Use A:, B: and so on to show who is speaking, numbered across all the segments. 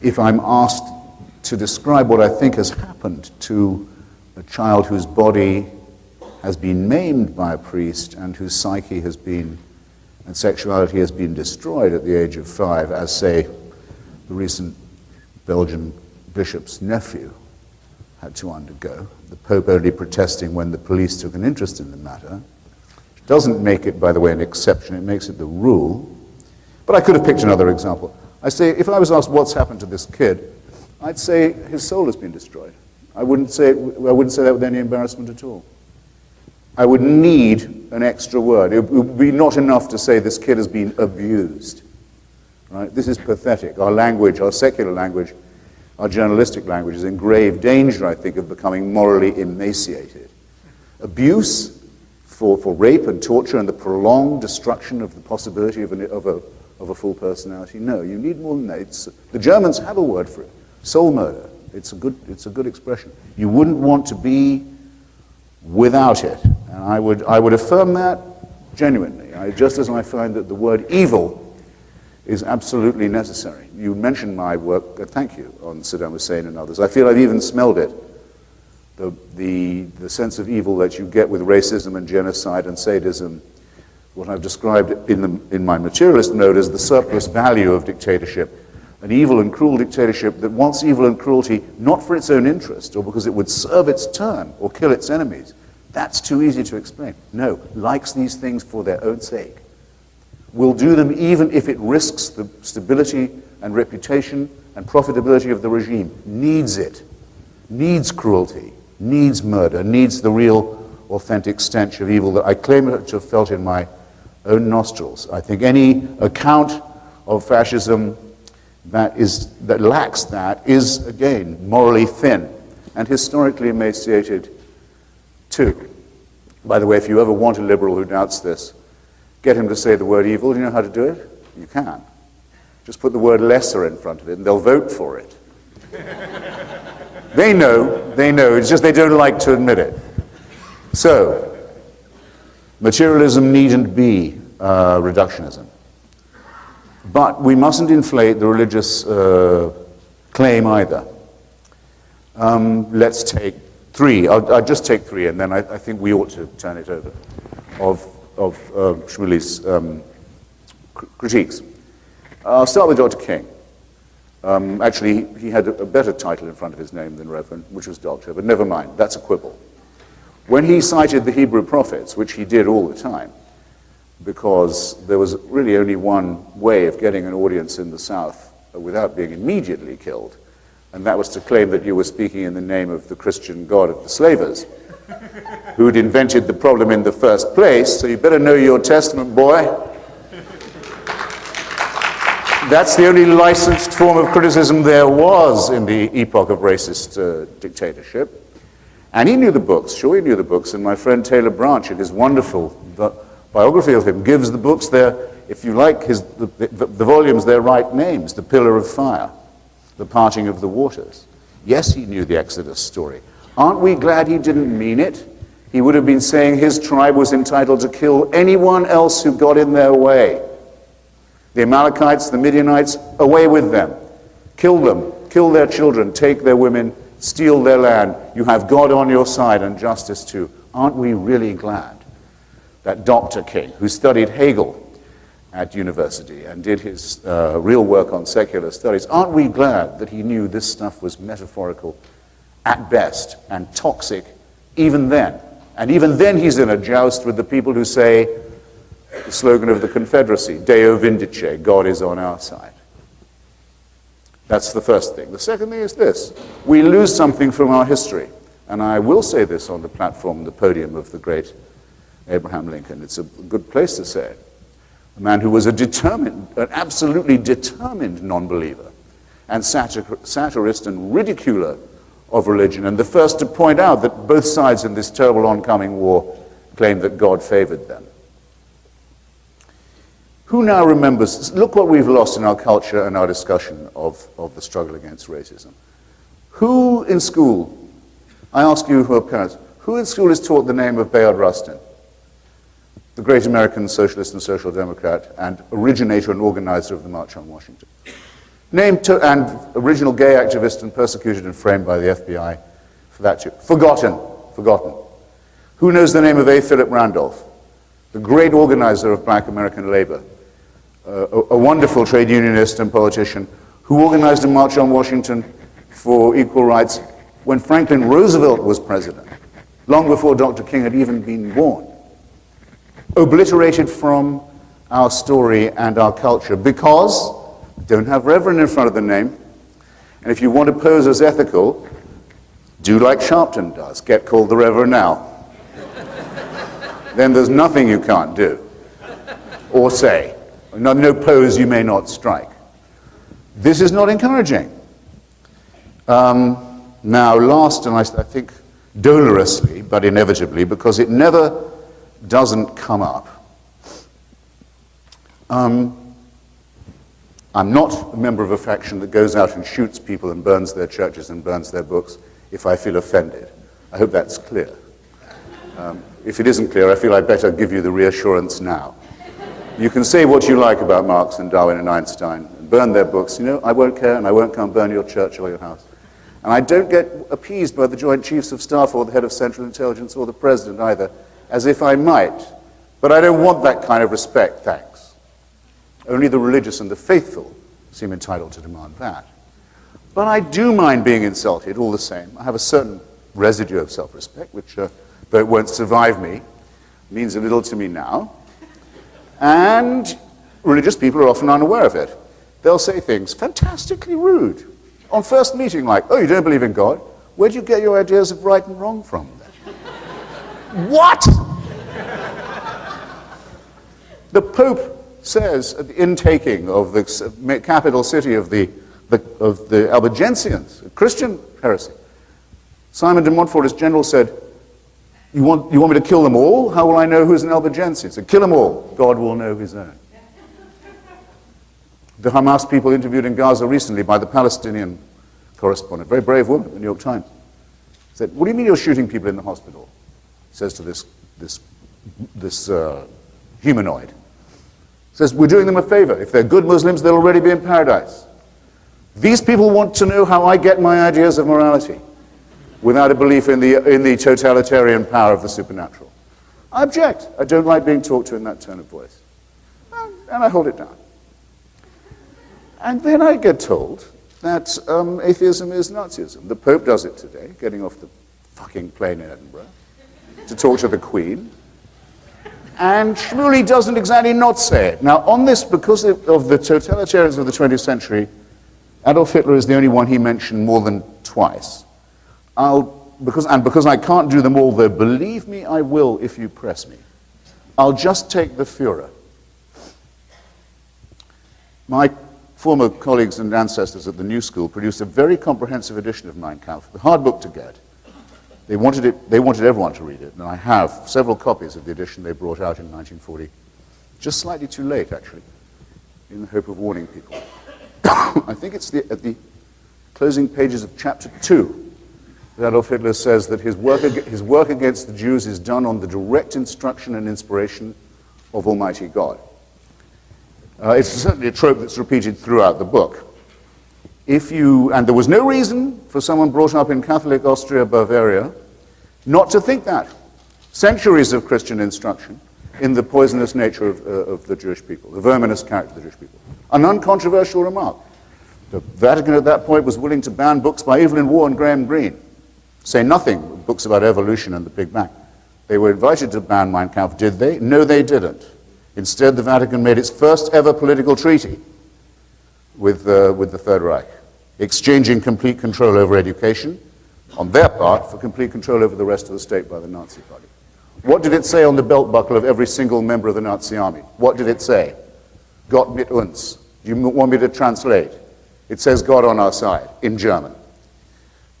A: if I'm asked to describe what I think has happened to a child whose body has been maimed by a priest and whose psyche has been, and sexuality has been destroyed at the age of 5, as, say, the recent Belgian bishop's nephew had to undergo, the Pope only protesting when the police took an interest in the matter. It doesn't make it, by the way, an exception, it makes it the rule. But I could have picked another example. I say, if I was asked what's happened to this kid, I'd say his soul has been destroyed. I wouldn't say that with any embarrassment at all. I would need an extra word. It would be not enough to say this kid has been abused. Right? This is pathetic. Our language, our secular language, our journalistic language is in grave danger, I think, of becoming morally emaciated. Abuse for rape and torture and the prolonged destruction of the possibility of a full personality. No, you need more than that. The Germans have a word for it. Soul murder. It's a good expression. You wouldn't want to be without it. And I would affirm that genuinely. Just as I find that the word evil is absolutely necessary. You mentioned my work, thank you, on Saddam Hussein and others. I feel I've even smelled it. The sense of evil that you get with racism and genocide and sadism, what I've described in my materialist note as the surplus value of dictatorship, an evil and cruel dictatorship that wants evil and cruelty not for its own interest or because it would serve its turn or kill its enemies. That's too easy to explain. No, likes these things for their own sake. Will do them even if it risks the stability and reputation and profitability of the regime. Needs it. Needs cruelty. Needs murder. Needs the real, authentic stench of evil that I claim to have felt in my own nostrils. I think any account of fascism that lacks that is, again, morally thin and historically emaciated too. By the way, if you ever want a liberal who doubts this, get him to say the word evil. Do you know how to do it? You can. Just put the word lesser in front of it and they'll vote for it. They know, it's just they don't like to admit it. So, materialism needn't be reductionism. But we mustn't inflate the religious claim either. Let's take 3. I'll just take 3, and then I think we ought to turn it over, of Shmuley's critiques. I'll start with Dr. King. Actually, he had a better title in front of his name than Reverend, which was Doctor, but never mind, that's a quibble. When he cited the Hebrew prophets, which he did all the time, because there was really only one way of getting an audience in the South without being immediately killed, and that was to claim that you were speaking in the name of the Christian God of the slavers, who'd invented the problem in the first place, so you better know your testament, boy. That's the only licensed form of criticism there was in the epoch of racist dictatorship. And he knew the books, sure he knew the books, and my friend Taylor Branch, in his wonderful biography of him, gives the books their, if you like, the volumes their right names, The Pillar of Fire, The Parting of the Waters. Yes, he knew the Exodus story. Aren't we glad he didn't mean it? He would have been saying his tribe was entitled to kill anyone else who got in their way. The Amalekites, the Midianites, away with them. Kill them, kill their children, take their women, steal their land. You have God on your side and justice too. Aren't we really glad that Dr. King, who studied Hegel at university and did his real work on secular studies, aren't we glad that he knew this stuff was metaphorical at best and toxic even then? And even then he's in a joust with the people who say the slogan of the Confederacy, Deo Vindice, God is on our side. That's the first thing. The second thing is this: we lose something from our history. And I will say this on the platform, the podium of the great Abraham Lincoln. It's a good place to say it. A man who was an absolutely determined non-believer and satirist and ridiculer of religion, and the first to point out that both sides in this terrible oncoming war claimed that God favored them. Who now remembers, look what we've lost in our culture and our discussion of the struggle against racism. Who in school, I ask you who are parents, who in school is taught the name of Bayard Rustin, the great American socialist and social democrat and originator and organizer of the March on Washington? And original gay activist and persecuted and framed by the FBI for that too. Forgotten. Who knows the name of A. Philip Randolph, the great organizer of black American labor, a wonderful trade unionist and politician who organized a march on Washington for equal rights when Franklin Roosevelt was president, long before Dr. King had even been born. Obliterated from our story and our culture because don't have Reverend in front of the name. And if you want to pose as ethical, do like Sharpton does. Get called the Reverend now. Then there's nothing you can't do or say. No pose you may not strike. This is not encouraging. Now, last, and I think dolorously, but inevitably, because it never doesn't come up, I'm not a member of a faction that goes out and shoots people and burns their churches and burns their books if I feel offended. I hope that's clear. If it isn't clear, I feel I'd better give you the reassurance now. You can say what you like about Marx and Darwin and Einstein and burn their books. You know, I won't care, and I won't come burn your church or your house. And I don't get appeased by the Joint Chiefs of Staff or the head of Central Intelligence or the President either, as if I might. But I don't want that kind of respect, thanks. Only the religious and the faithful seem entitled to demand that. But I do mind being insulted all the same. I have a certain residue of self-respect, which, though it won't survive me, means a little to me now. And religious people are often unaware of it. They'll say things fantastically rude on first meeting, like, oh, you don't believe in God? Where do you get your ideas of right and wrong from? What? The Pope says at the intaking of the capital city of the Albigensians, a Christian heresy, Simon de Montfort, as general, said, you want me to kill them all? How will I know who's an Albigensian? So kill them all. God will know his own. The Hamas people interviewed in Gaza recently by the Palestinian correspondent, a very brave woman, the New York Times, said, what do you mean you're shooting people in the hospital? Says to this humanoid. Says, we're doing them a favor. If they're good Muslims, they'll already be in paradise. These people want to know how I get my ideas of morality without a belief in the totalitarian power of the supernatural. I object. I don't like being talked to in that tone of voice. And I hold it down. And then I get told that atheism is Nazism. The Pope does it today, getting off the fucking plane in Edinburgh to talk to the Queen. And Shmuley doesn't exactly not say it. Now, on this, because of the totalitarians of the 20th century, Adolf Hitler is the only one he mentioned more than twice. Because I can't do them all, though, believe me, I will if you press me. I'll just take the Führer. My former colleagues and ancestors at the New School produced a very comprehensive edition of Mein Kampf, a hard book to get. They wanted everyone to read it, and I have several copies of the edition they brought out in 1940. Just slightly too late, actually, in the hope of warning people. I think it's at the closing pages of chapter 2 that Adolf Hitler says that his work against the Jews is done on the direct instruction and inspiration of Almighty God. It's certainly a trope that's repeated throughout the book. And there was no reason for someone brought up in Catholic Austria, Bavaria, not to think that. Centuries of Christian instruction in the poisonous nature of the Jewish people, the verminous character of the Jewish people. An uncontroversial remark. The Vatican at that point was willing to ban books by Evelyn Waugh and Graham Greene. Say nothing, books about evolution and the Big Bang. They were invited to ban Mein Kampf, did they? No, they didn't. Instead, the Vatican made its first ever political treaty with the Third Reich, exchanging complete control over education on their part for complete control over the rest of the state by the Nazi Party. What did it say on the belt buckle of every single member of the Nazi army? What did it say? Gott mit uns. Do you want me to translate? It says God on our side, in German.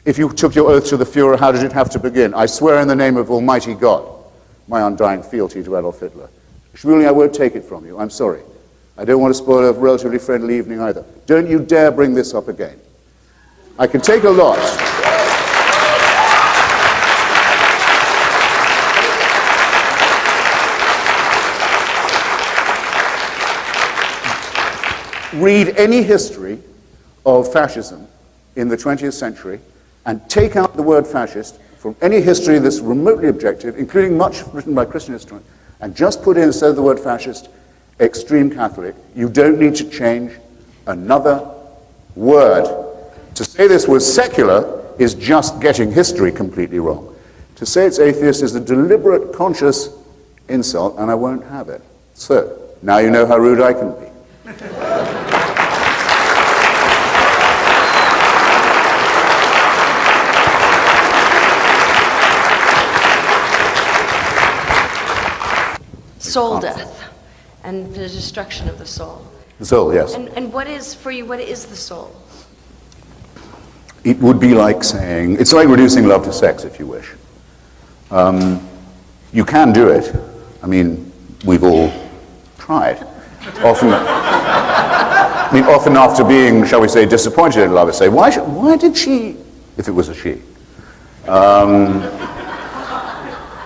A: If you took your oath to the Führer, how did it have to begin? I swear in the name of Almighty God, my undying fealty to Adolf Hitler. Shmuley, I won't take it from you. I'm sorry. I don't want to spoil a relatively friendly evening either. Don't you dare bring this up again. I can take a lot. Read any history of fascism in the 20th century and take out the word fascist from any history that's remotely objective, including much written by Christian historians, and just put in, instead of the word fascist, extreme Catholic, you don't need to change another word. To say this was secular is just getting history completely wrong. To say it's atheist is a deliberate, conscious insult, and I won't have it. So, now you know how rude I can be.
B: Soul death and the destruction of the soul.
A: The soul, yes.
B: And what is, for you, what is the soul?
A: It would be like saying, it's like reducing love to sex, if you wish. You can do it. I mean, we've all tried. Often after being, shall we say, disappointed in love, I say, why did she, if it was a she,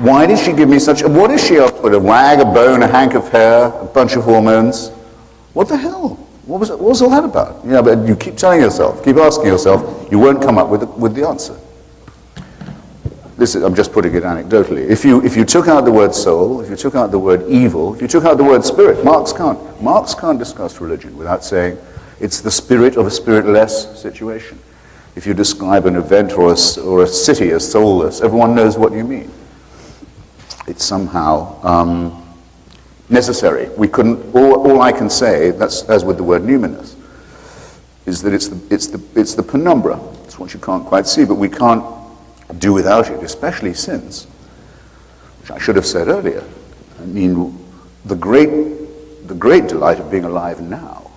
A: why did she give me such, what is she up with, a rag, a bone, a hank of hair, a bunch of hormones? What the hell? What was all that about? Yeah, but you keep telling yourself, keep asking yourself, you won't come up with the answer. I'm just putting it anecdotally. If you took out the word soul, if you took out the word evil, if you took out the word spirit, Marx can't discuss religion without saying it's the spirit of a spiritless situation. If you describe an event or a city as soulless, everyone knows what you mean. It's somehow necessary. We couldn't. All I can say, that's as with the word numinous, is that it's the penumbra. It's what you can't quite see, but we can't do without it, especially sins, which I should have said earlier. I mean, the great delight of being alive now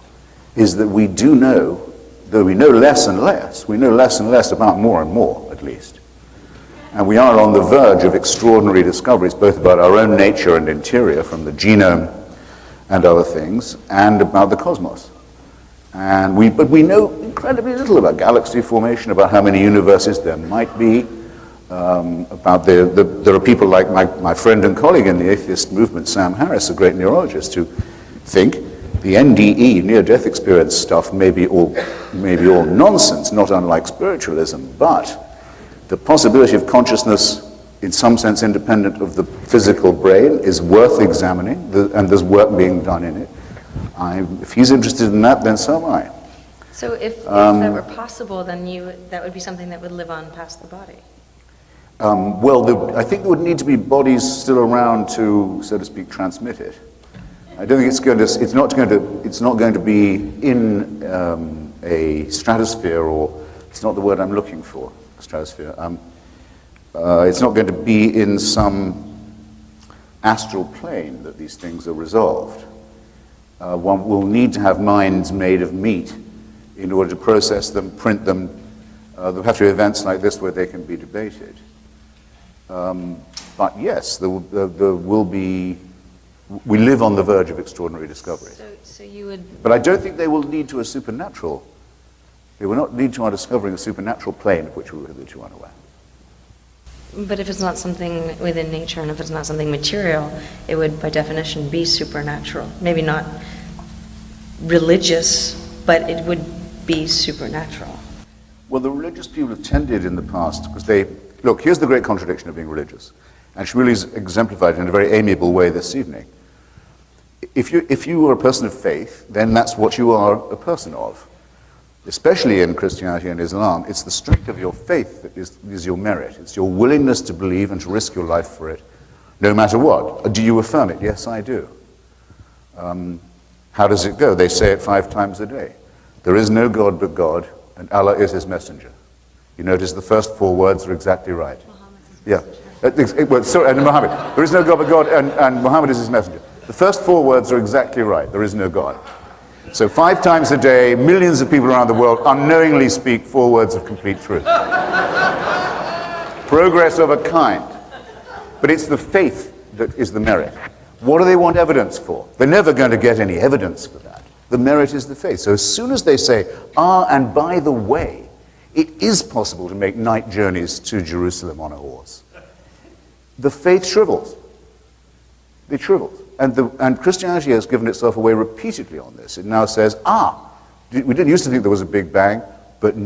A: is that we do know, though we know less and less, we know less and less about more and more, at least. And we are on the verge of extraordinary discoveries, both about our own nature and interior, from the genome and other things, and about the cosmos. But we know incredibly little about galaxy formation, about how many universes there might be, there are people like my friend and colleague in the atheist movement, Sam Harris, a great neurologist, who think the NDE, near-death experience stuff, may be all nonsense, not unlike spiritualism, but the possibility of consciousness, in some sense independent of the physical brain, is worth examining, and there's work being done in it. If he's interested in that, then so am I.
B: So if that were possible, then that would be something that would live on past the body.
A: I think there would need to be bodies still around to, so to speak, transmit it. I don't think it's not going to be in a stratosphere, or it's not the word I'm looking for. Stratosphere. It's not going to be in some astral plane that these things are resolved. One will need to have minds made of meat in order to process them, print them. There'll have to be events like this where they can be debated. But yes, there will be. We live on the verge of extraordinary discovery.
B: So you would.
A: But I don't think they will lead to a supernatural. They will not lead to our discovering a supernatural plane of which we were hitherto unaware.
B: But if it's not something within nature, and if it's not something material, it would, by definition, be supernatural. Maybe not religious, but it would be supernatural.
A: Well, the religious people have tended in the past, because look, here's the great contradiction of being religious, and Shmuley's exemplified it in a very amiable way this evening. If you are a person of faith, then that's what you are a person of. Especially in Christianity and Islam, it's the strength of your faith that is your merit. It's your willingness to believe and to risk your life for it, no matter what. Do you affirm it? Yes, I do. How does it go? They say it 5 times a day. There is no God but God, and Allah is his messenger. You notice the first 4 words are exactly right. Yeah. And Muhammad. There is no God but God, and Muhammad is his messenger. The first 4 words are exactly right. There is no God. So 5 times a day, millions of people around the world unknowingly speak 4 words of complete truth. Progress of a kind. But it's the faith that is the merit. What do they want evidence for? They're never going to get any evidence for that. The merit is the faith. So as soon as they say, and by the way, it is possible to make night journeys to Jerusalem on a horse, the faith shrivels. It shrivels. And Christianity has given itself away repeatedly on this. It now says, we didn't used to think there was a Big Bang, but